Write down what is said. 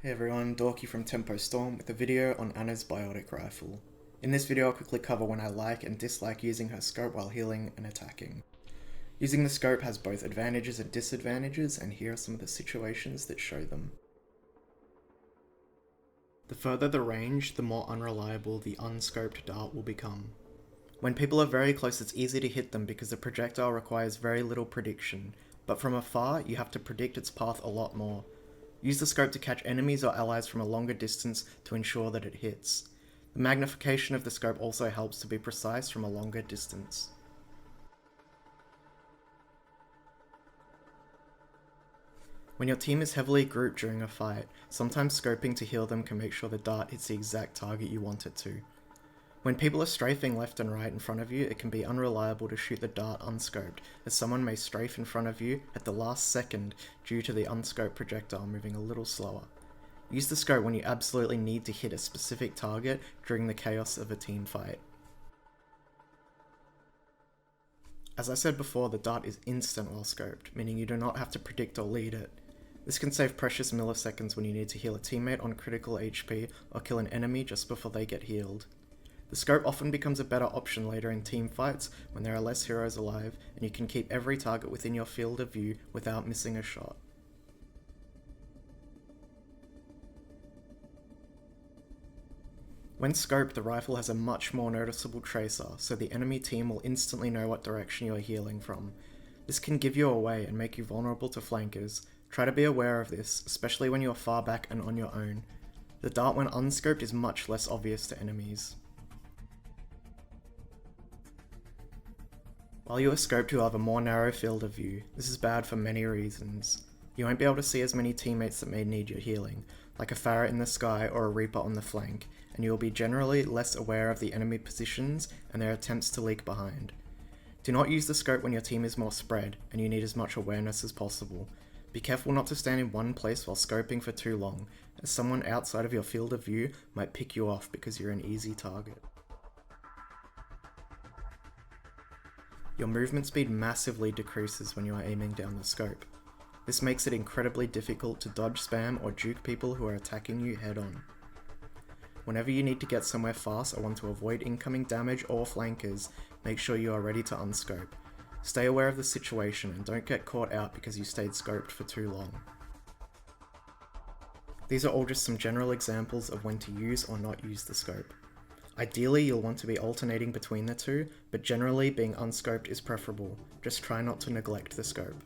Hey everyone, Dorky from Tempo Storm with a video on Anna's biotic rifle. In this video I'll quickly cover when I like and dislike using her scope while healing and attacking. Using the scope has both advantages and disadvantages, and here are some of the situations that show them. The further the range, the more unreliable the unscoped dart will become. When people are very close, it's easy to hit them because the projectile requires very little prediction, but from afar you have to predict its path a lot more. Use the scope to catch enemies or allies from a longer distance to ensure that it hits. The magnification of the scope also helps to be precise from a longer distance. When your team is heavily grouped during a fight, sometimes scoping to heal them can make sure the dart hits the exact target you want it to. When people are strafing left and right in front of you, it can be unreliable to shoot the dart unscoped, as someone may strafe in front of you at the last second due to the unscoped projectile moving a little slower. Use the scope when you absolutely need to hit a specific target during the chaos of a team fight. As I said before, the dart is instant while scoped, meaning you do not have to predict or lead it. This can save precious milliseconds when you need to heal a teammate on critical HP or kill an enemy just before they get healed. The scope often becomes a better option later in team fights when there are less heroes alive and you can keep every target within your field of view without missing a shot. When scoped, the rifle has a much more noticeable tracer, so the enemy team will instantly know what direction you are healing from. This can give you away and make you vulnerable to flankers. Try to be aware of this, especially when you are far back and on your own. The dart when unscoped is much less obvious to enemies. While you are scoped, you'll have a more narrow field of view. This is bad for many reasons. You won't be able to see as many teammates that may need your healing, like a Farret in the sky or a Reaper on the flank, and you will be generally less aware of the enemy positions and their attempts to leak behind. Do not use the scope when your team is more spread and you need as much awareness as possible. Be careful not to stand in one place while scoping for too long, as someone outside of your field of view might pick you off because you're an easy target. Your movement speed massively decreases when you are aiming down the scope. This makes it incredibly difficult to dodge spam or juke people who are attacking you head on. Whenever you need to get somewhere fast or want to avoid incoming damage or flankers, make sure you are ready to unscope. Stay aware of the situation and don't get caught out because you stayed scoped for too long. These are all just some general examples of when to use or not use the scope. Ideally, you'll want to be alternating between the two, but generally being unscoped is preferable. Just try not to neglect the scope.